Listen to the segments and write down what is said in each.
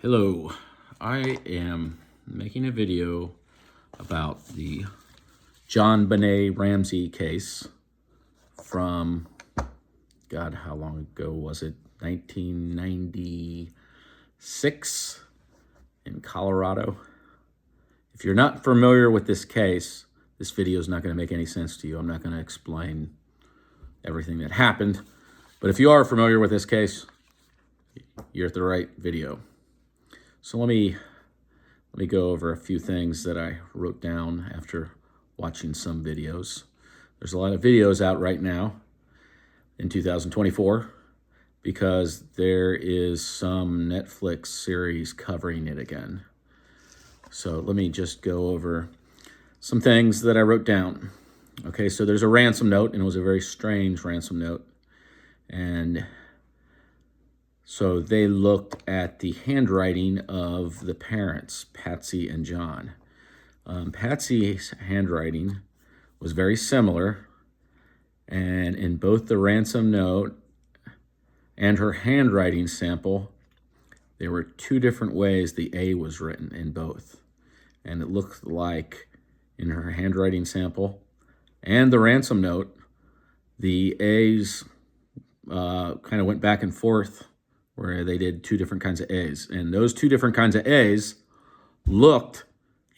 Hello, I am making a video about the JonBenét Ramsey case from, God, how long ago was it? 1996 in Colorado. If you're not familiar with this case, this video is not going to make any sense to you. I'm not going to explain everything that happened. But if you are familiar with this case, you're at the right video. So let me go over a few things that I wrote down after watching some videos. There's a lot of videos out right now in 2024 because there is some Netflix series covering it again. So let me just go over some things that I wrote down. Okay, so there's a ransom note, and it was a very strange ransom note. And so they looked at the handwriting of the parents, Patsy and John. Patsy's handwriting was very similar, and in both the ransom note and her handwriting sample, there were two different ways the A was written in both. And it looked like in her handwriting sample and the ransom note, the A's kind of went back and forth, where they did two different kinds of A's. And those two different kinds of A's looked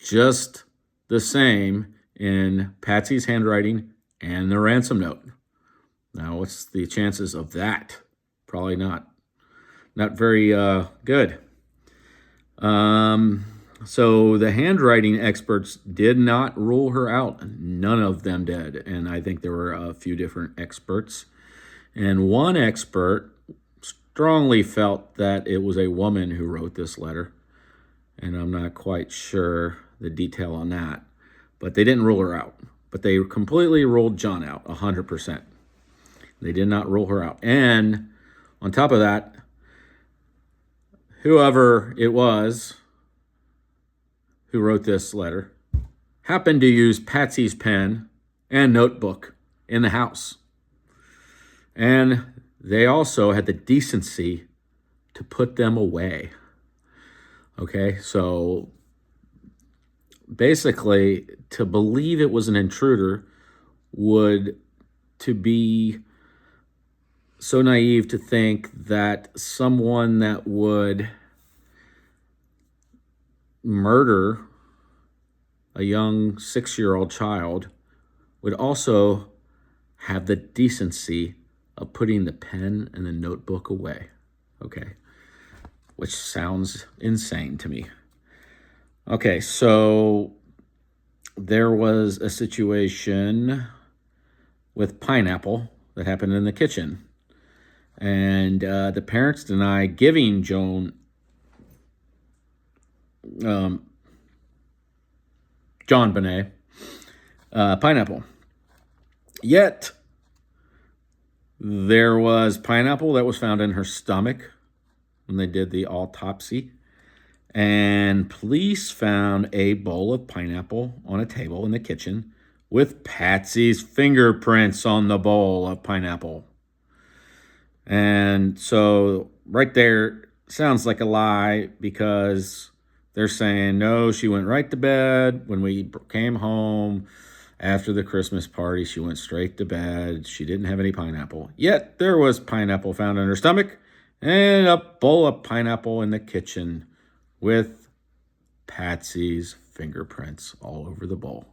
just the same in Patsy's handwriting and the ransom note. Now, what's the chances of that? Probably not very good. So the handwriting experts did not rule her out. None of them did. And I think there were a few different experts. And one expert strongly felt that it was a woman who wrote this letter, and I'm not quite sure the detail on that, but they didn't rule her out. But they completely ruled John out, 100%. They did not rule her out. And on top of that, whoever it was who wrote this letter happened to use Patsy's pen and notebook in the house. And they also had the decency to put them away. Okay, so basically, to believe it was an intruder would to be so naive to think that someone that would murder a young 6-year-old child would also have the decency of putting the pen and the notebook away, okay? Which sounds insane to me. Okay, so there was a situation with pineapple that happened in the kitchen. And the parents deny giving JonBenét pineapple. Yet, there was pineapple that was found in her stomach when they did the autopsy. And police found a bowl of pineapple on a table in the kitchen with Patsy's fingerprints on the bowl of pineapple. And so right there sounds like a lie, because they're saying, no, she went right to bed. When we came home after the Christmas party, she went straight to bed. She didn't have any pineapple. Yet there was pineapple found in her stomach and a bowl of pineapple in the kitchen with Patsy's fingerprints all over the bowl.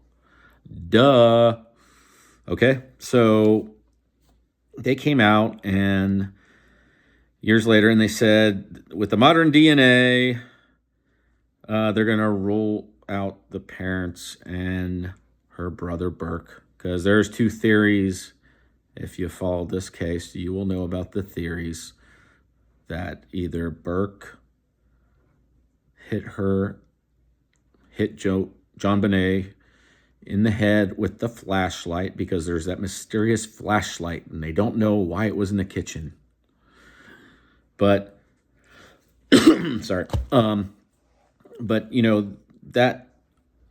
Duh. Okay, so they came out and years later, and they said, with the modern DNA, they're going to rule out the parents and her brother Burke, because there's two theories. If you follow this case, you will know about the theories that either Burke hit JonBenét in the head with the flashlight, because there's that mysterious flashlight, and they don't know why it was in the kitchen. But, sorry, but, you know, that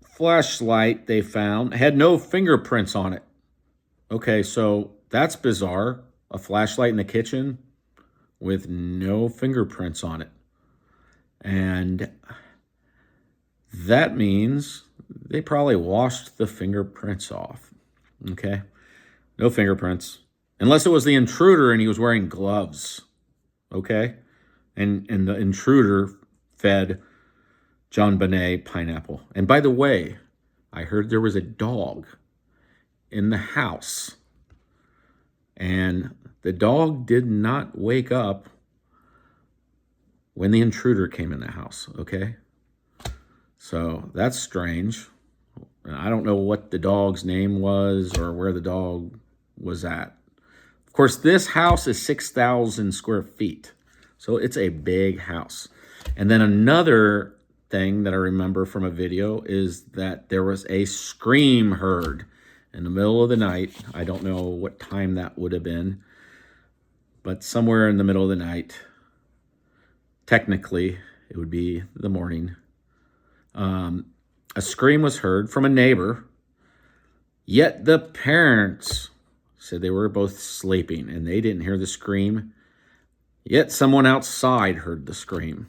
flashlight they found had no fingerprints on it. Okay, so that's bizarre. A flashlight in the kitchen with no fingerprints on it. And that means they probably washed the fingerprints off. Okay? No fingerprints. Unless it was the intruder and he was wearing gloves. Okay? And the intruder fed JonBenét pineapple. And by the way, I heard there was a dog in the house. And the dog did not wake up when the intruder came in the house, okay? So that's strange. I don't know what the dog's name was or where the dog was at. Of course, this house is 6,000 square feet. So it's a big house. And then another thing that I remember from a video is that there was a scream heard in the middle of the night. I don't know what time that would have been, but somewhere in the middle of the night, technically it would be the morning, a scream was heard from a neighbor, yet the parents said they were both sleeping and they didn't hear the scream, yet someone outside heard the scream.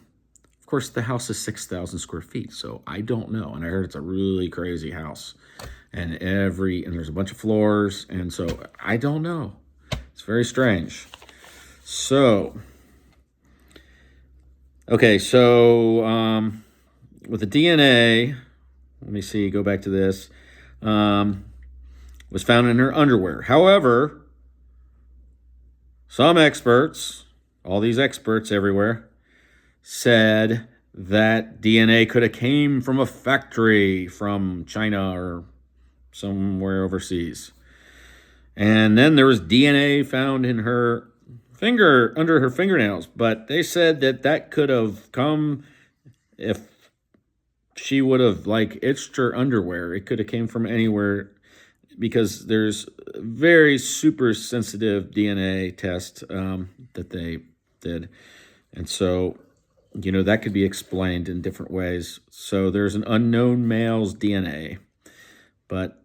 Of course, the house is 6,000 square feet, so I don't know. And I heard it's a really crazy house. And there's a bunch of floors, and so I don't know. It's very strange. So, okay, so with the DNA, let me see, go back to this, was found in her underwear. However, some experts, all these experts everywhere, said that DNA could have came from a factory from China or somewhere overseas. And then there was DNA found in her under her fingernails, but they said that could have come if she would have like itched her underwear. It could have came from anywhere because there's a very super sensitive DNA test that they did. And so, you know, that could be explained in different ways. So there's an unknown male's DNA, but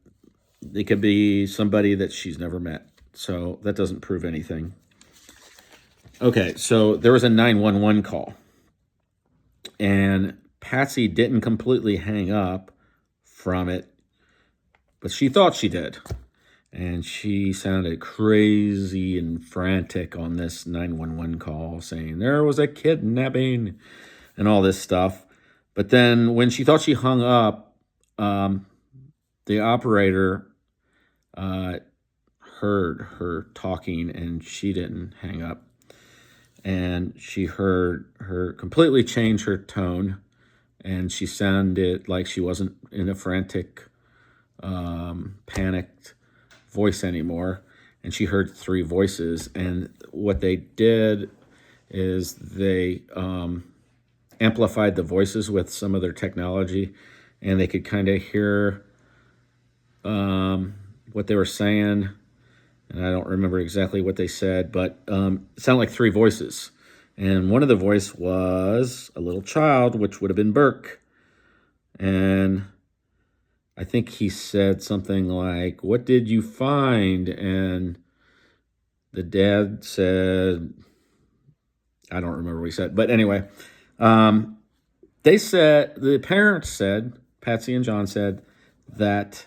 it could be somebody that she's never met. So that doesn't prove anything. Okay, so there was a 911 call. And Patsy didn't completely hang up from it, but she thought she did. And she sounded crazy and frantic on this 911 call, saying there was a kidnapping and all this stuff. But then when she thought she hung up, the operator heard her talking, and she didn't hang up. And she heard her completely change her tone, and she sounded like she wasn't in a frantic, panicked voice anymore. And she heard three voices, and what they did is they amplified the voices with some of their technology, and they could kind of hear what they were saying. And I don't remember exactly what they said, but it sounded like three voices. And one of the voice was a little child, which would have been Burke. And I think he said something like, "What did you find?" And the dad said, I don't remember what he said. But anyway, they said, the parents said, Patsy and John said, that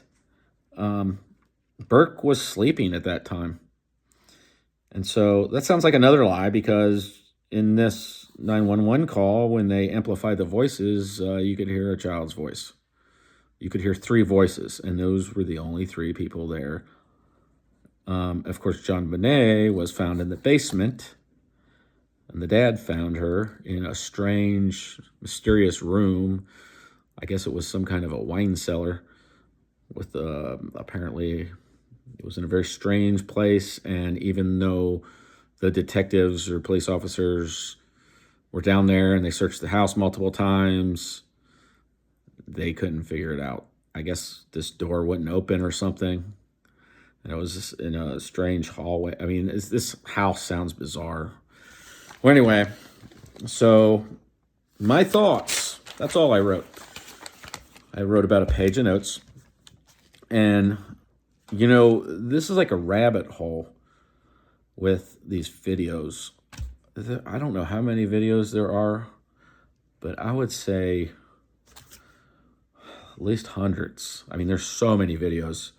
Burke was sleeping at that time. And so that sounds like another lie, because in this 911 call, when they amplified the voices, you could hear a child's voice. You could hear three voices, and those were the only three people there. Of course, JonBenét was found in the basement, and the dad found her in a strange, mysterious room. I guess it was some kind of a wine cellar with apparently it was in a very strange place. And even though the detectives or police officers were down there and they searched the house multiple times, they couldn't figure it out. I guess this door wouldn't open or something. And it was just in a strange hallway. I mean, this house sounds bizarre. Well, anyway, so my thoughts, that's all I wrote. I wrote about a page of notes. And, you know, this is like a rabbit hole with these videos. I don't know how many videos there are, but I would say at least hundreds. I mean, there's so many videos,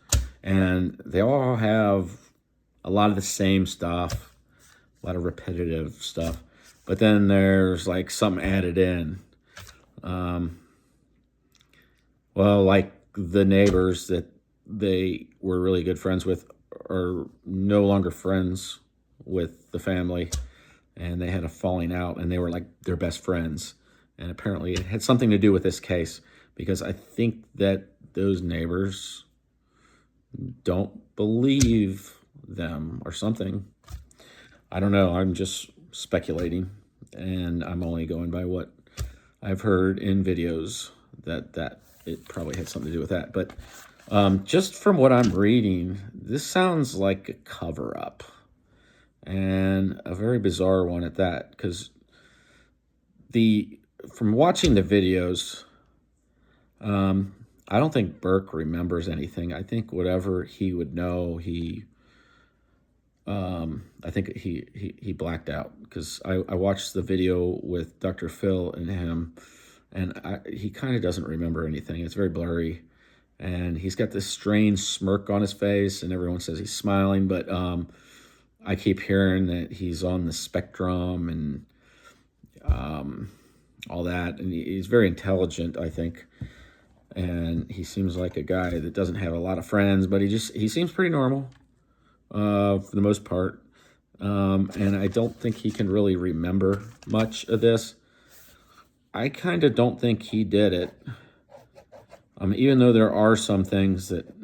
and they all have a lot of the same stuff, a lot of repetitive stuff. But then there's like something added in. Well, like the neighbors that they were really good friends with are no longer friends with the family, and they had a falling out, and they were like their best friends. And apparently it had something to do with this case, because I think that those neighbors don't believe them or something. I don't know. I'm just speculating, and I'm only going by what I've heard in videos that it probably had something to do with that. But just from what I'm reading, this sounds like a cover-up, and a very bizarre one at that, because from watching the videos, I don't think Burke remembers anything. I think whatever he would know, I think he blacked out, because I watched the video with Dr. Phil and him, and he kind of doesn't remember anything. It's very blurry, and he's got this strange smirk on his face, and everyone says he's smiling, but I keep hearing that he's on the spectrum and all that, and he's very intelligent, I think, and he seems like a guy that doesn't have a lot of friends, but he seems pretty normal for the most part, and I don't think he can really remember much of this. I kind of don't think he did it, even though there are some things that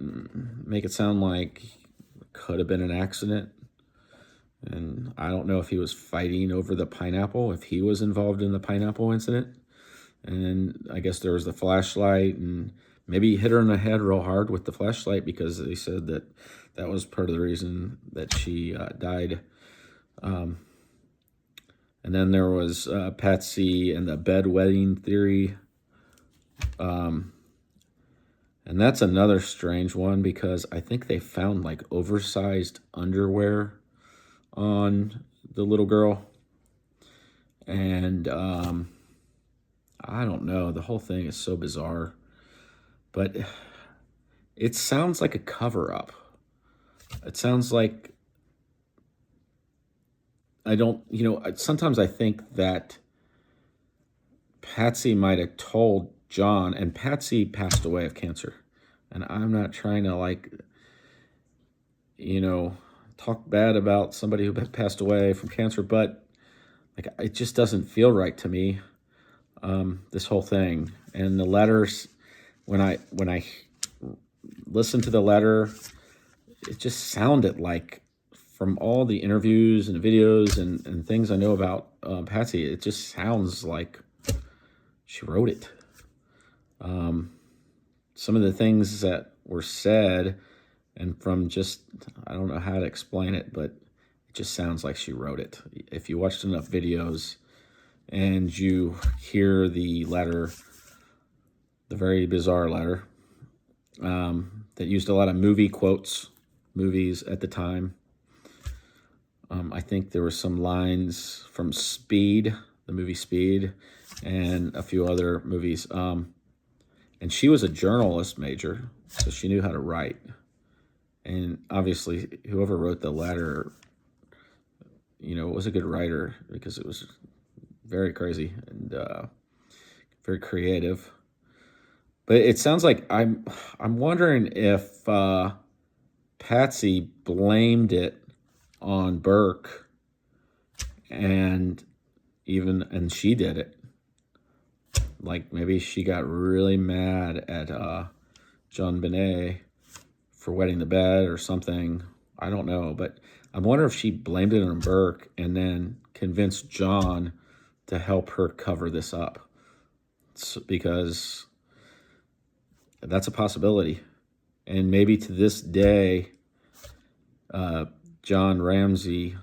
make it sound like it could have been an accident. And I don't know if he was fighting over the pineapple, if he was involved in the pineapple incident. And I guess there was the flashlight, and maybe he hit her in the head real hard with the flashlight, because they said that was part of the reason that she died. And then there was Patsy and the bedwetting theory. And that's another strange one, because I think they found like oversized underwear on the little girl. And I don't know. The whole thing is so bizarre. But it sounds like a cover-up. It sounds like, sometimes I think that Patsy might have told John, and Patsy passed away of cancer. And I'm not trying to talk bad about somebody who passed away from cancer, but it just doesn't feel right to me, this whole thing. And the letters, when I listened to the letter, it just sounded like, from all the interviews and videos and things I know about Patsy, it just sounds like she wrote it. Some of the things that were said, and from just, I don't know how to explain it, but it just sounds like she wrote it. If you watched enough videos and you hear the letter, the very bizarre letter, that used a lot of movies at the time. I think there were some lines from Speed, the movie Speed, and a few other movies. And she was a journalist major, so she knew how to write. And obviously, whoever wrote the letter, was a good writer, because it was very crazy and very creative. But it sounds like I'm wondering if Patsy blamed it on Burke, and she did it. Like, maybe she got really mad at JonBenét for wetting the bed or something. I don't know, but I wonder if she blamed it on Burke and then convinced John to help her cover this up, because that's a possibility. And maybe to this day, John Ramsey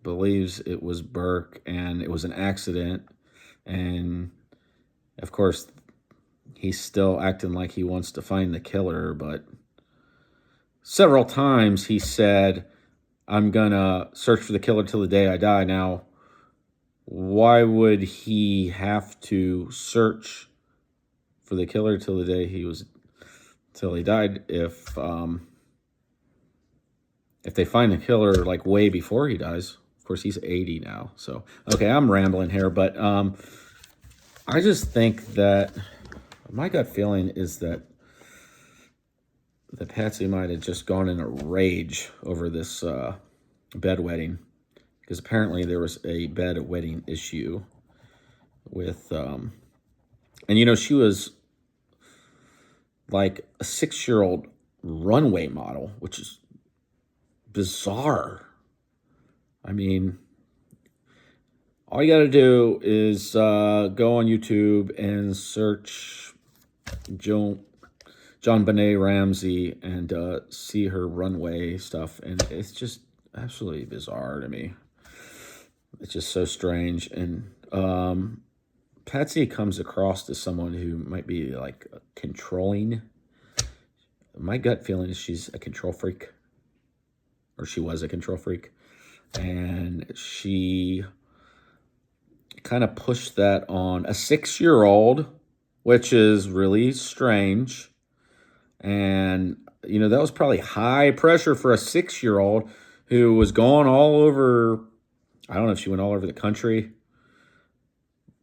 believes it was Burke and it was an accident. And of course, he's still acting like he wants to find the killer, but several times he said, I'm gonna search for the killer till the day I die. Now, why would he have to search for the killer till he died if they find the killer like way before he dies? Of course, he's 80 now. So, okay, I'm rambling here, but I just think that my gut feeling is that Patsy might have just gone in a rage over this bedwetting, because apparently there was a bedwetting issue with, and you know, she was like a 6-year-old runway model, which is bizarre. I mean, all you got to do is go on YouTube and search JonBenét Ramsey and see her runway stuff, and it's just absolutely bizarre to me. It's just so strange. And Patsy comes across as someone who might be like controlling. My gut feeling is she's a control freak, or she was a control freak, and she kind of pushed that on a 6-year-old, which is really strange. And, you know, that was probably high pressure for a 6-year-old who was going all over. I don't know if she went all over the country.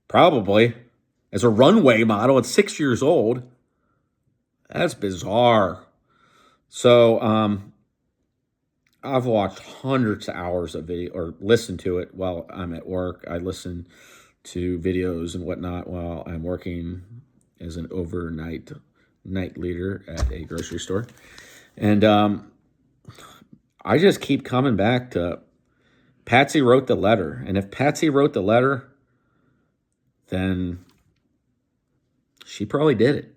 Probably. As a runway model at 6 years old. That's bizarre. So, I've watched hundreds of hours of video, or listened to it while I'm at work. I listen to videos and whatnot while I'm working as an overnight night leader at a grocery store. And I just keep coming back to Patsy wrote the letter. And if Patsy wrote the letter, then she probably did it.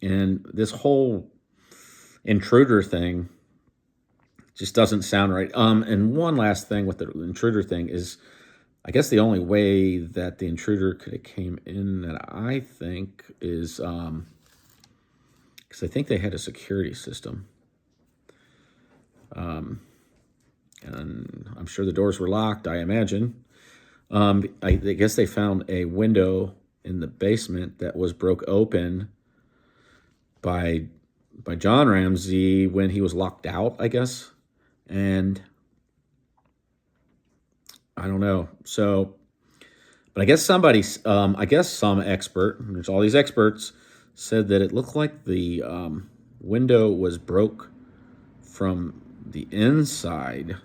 And this whole intruder thing just doesn't sound right. And one last thing with the intruder thing is, I guess the only way that the intruder could have came in, that I think, is because I think they had a security system. And I'm sure the doors were locked, I imagine. I guess they found a window in the basement that was broke open by John Ramsey when he was locked out, I guess. And I don't know. So, but I guess some expert, there's all these experts, said that it looked like the window was broke from the inside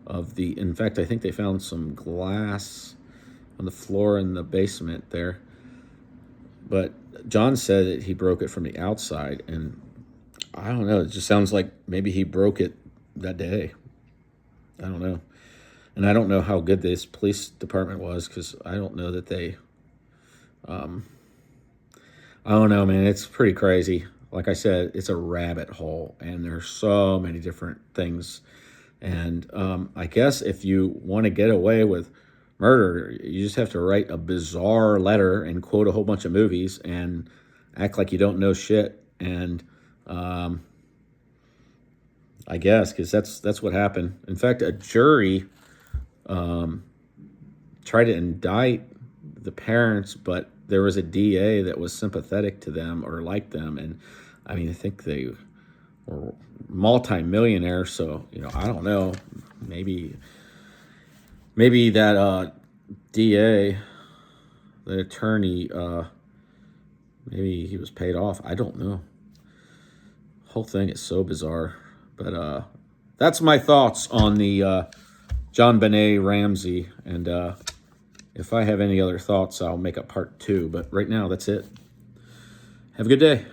of the, in fact, I think they found some glass on the floor in the basement there. But John said that he broke it from the outside, and I don't know. It just sounds like maybe he broke it that day. I don't know. And I don't know how good this police department was, because I don't know that they, I don't know, man. It's pretty crazy. Like I said, it's a rabbit hole, and there's so many different things. And I guess if you want to get away with murder, you just have to write a bizarre letter and quote a whole bunch of movies and act like you don't know shit. And I guess, because that's what happened. In fact, a jury tried to indict the parents, but there was a DA that was sympathetic to them or liked them. And I mean, I think they were multi-millionaires. So, you know, I don't know. Maybe that DA, the attorney, maybe he was paid off. I don't know. The whole thing is so bizarre. But that's my thoughts on the JonBenét Ramsey. And if I have any other thoughts, I'll make a part 2. But right now, that's it. Have a good day.